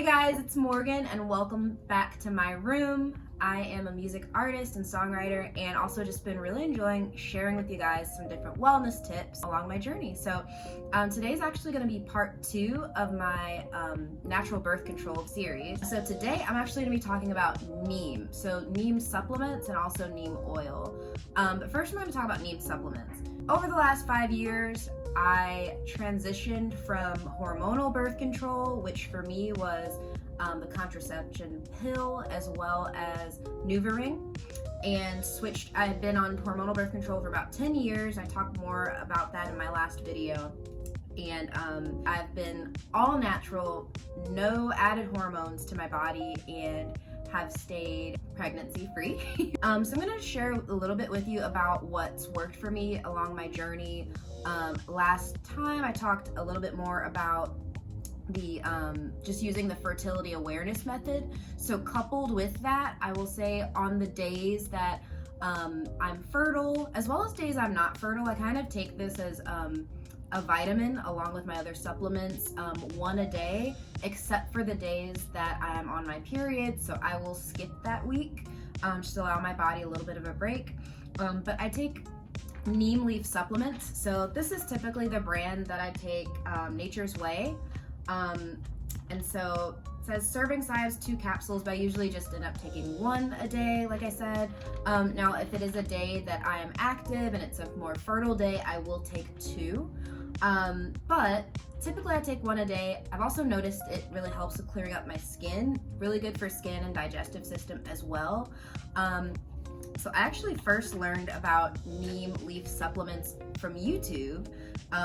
Hey guys, it's Morgan and welcome back to my room. I am a music artist and songwriter and also just been really enjoying sharing with you guys some different wellness tips along my journey. So today's actually going to be part 2 of my natural birth control series. So today I'm actually going to be talking about neem. So neem supplements and also neem oil. But first I'm going to talk about neem supplements. Over the last 5 years, I transitioned from hormonal birth control, which for me was the contraception pill as well as NuvaRing, and switched. I had been on hormonal birth control for about 10 years. I talked more about that in my last video. And I've been all natural, no added hormones to my body, and have stayed pregnancy free. So I'm going to share a little bit with you about what's worked for me along my journey. Last time I talked a little bit more about the just using the fertility awareness method. So coupled with that, I will say on the days that I'm fertile, as well as days I'm not fertile, I kind of take this as a vitamin along with my other supplements, one a day, except for the days that I am on my period. So I will skip that week, just allow my body a little bit of a break. But I take neem leaf supplements. So this is typically the brand that I take, Nature's Way. And so it says serving size 2 capsules, but I usually just end up taking 1 a day, like I said. Now, if it is a day that I am active and it's a more fertile day, I will take 2. But typically I take 1 a day. I've also noticed it really helps with clearing up my skin, really good for skin and digestive system as well. So I actually first learned about neem leaf supplements from YouTube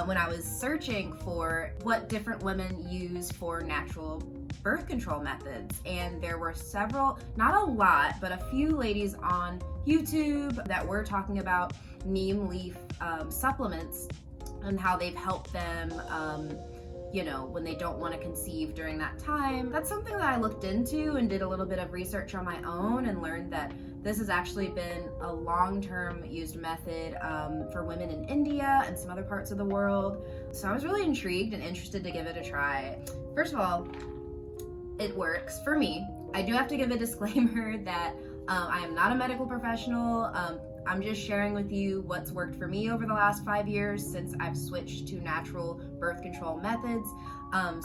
when I was searching for what different women use for natural birth control methods. And there were several, not a lot, but a few ladies on YouTube that were talking about neem leaf supplements and how they've helped them when they don't want to conceive during that time. That's something that I looked into and did a little bit of research on my own and learned that this has actually been a long-term used method for women in India and some other parts of the world. So I was really intrigued and interested to give it a try. First of all, it works for me. I do have to give a disclaimer that I am not a medical professional. I'm just sharing with you what's worked for me over the last 5 years since I've switched to natural birth control methods.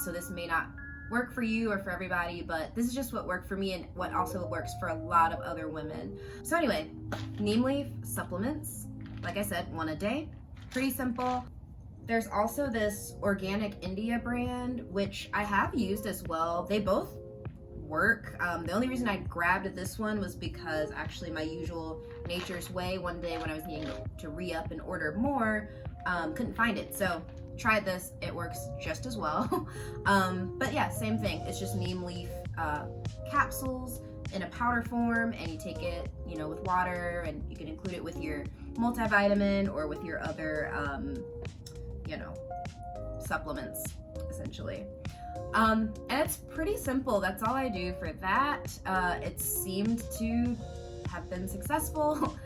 So this may not work for you or for everybody, but this is just what worked for me and what also works for a lot of other women. So anyway, neem leaf supplements, like I said, 1 a day, pretty simple. There's also this Organic India brand, which I have used as well. They both work. The only reason I grabbed this one was because actually my usual Nature's Way, one day when I was needing to re-up and order more, couldn't find it. So tried this, it works just as well. But yeah, same thing. It's just neem leaf capsules in a powder form, and you take it, with water, and you can include it with your multivitamin or with your other, supplements, essentially. And it's pretty simple. That's all I do for that. It seemed to have been successful.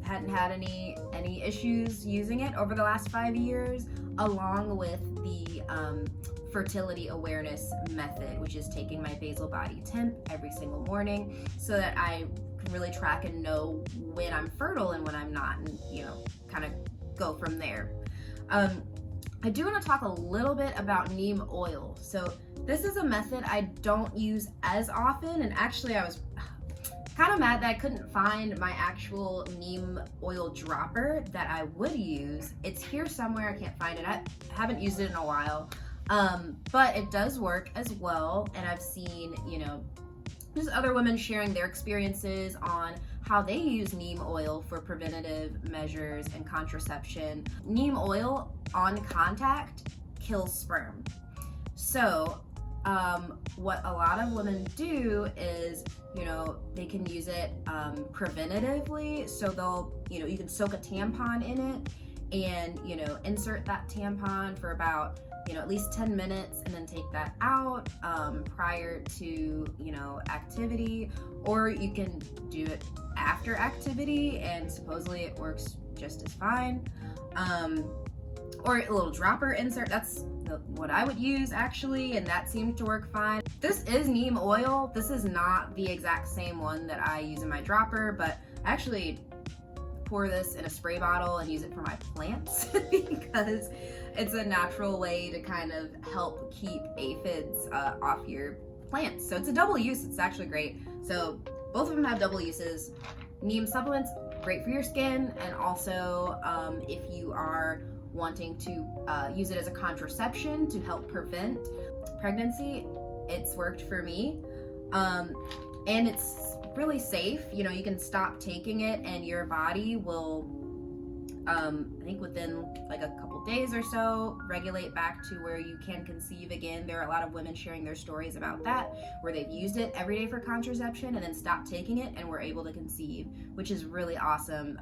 Hadn't had any issues using it over the last 5 years, along with the fertility awareness method, which is taking my basal body temp every single morning so that I can really track and know when I'm fertile and when I'm not, and kind of go from there. I do want to talk a little bit about neem oil. So this is a method I don't use as often, and actually I was kind of mad that I couldn't find my actual neem oil dropper that I would use. It's here somewhere, I can't find it. I haven't used it in a while, but it does work as well, and I've seen, just other women sharing their experiences on how they use neem oil for preventative measures and contraception. Neem oil on contact kills sperm. So what a lot of women do is, they can use it preventatively. So they'll, you can soak a tampon in it and, insert that tampon for about, at least 10 minutes and then take that out prior to, activity, or you can do it after activity and supposedly it works just as fine. Or a little dropper insert, that's what I would use actually, and that seemed to work fine. This is neem oil. This is not the exact same one that I use in my dropper, but I actually pour this in a spray bottle and use it for my plants because it's a natural way to kind of help keep aphids off your plants. So it's a double use. It's actually great. So both of them have double uses. Neem supplements, great for your skin, and also if you are wanting to use it as a contraception to help prevent pregnancy, it's worked for me. And it's really safe. You know, you can stop taking it and your body will, I think within like a couple days or so, regulate back to where you can conceive again. There are a lot of women sharing their stories about that, where they've used it every day for contraception and then stopped taking it and were able to conceive, which is really awesome.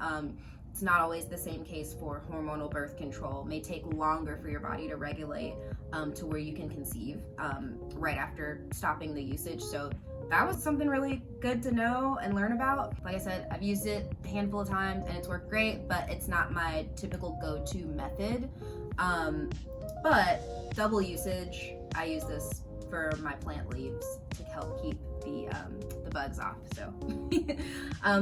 It's not always the same case for hormonal birth control. It may take longer for your body to regulate to where you can conceive right after stopping the usage. So that was something really good to know and learn about. Like I said, I've used it a handful of times and it's worked great, but it's not my typical go-to method. But double usage, I use this for my plant leaves to help keep the bugs off. So,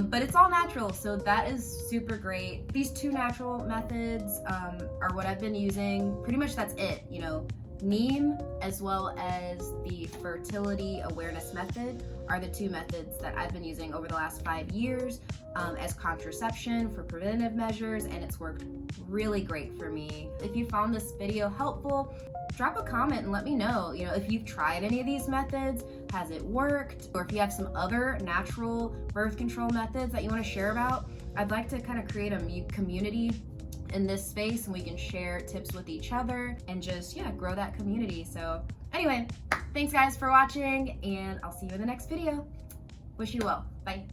but it's all natural, so that is super great. These two natural methods are what I've been using. Pretty much that's it, you know. Neem as well as the fertility awareness method are the two methods that I've been using over the last 5 years as contraception for preventative measures, and it's worked really great for me. If you found this video helpful, drop a comment and let me know, you know, if you've tried any of these methods, has it worked? Or if you have some other natural birth control methods that you want to share about. I'd like to kind of create a community in this space and we can share tips with each other and just, yeah, grow that community. So anyway, thanks guys for watching and I'll see you in the next video. Wish you well. Bye.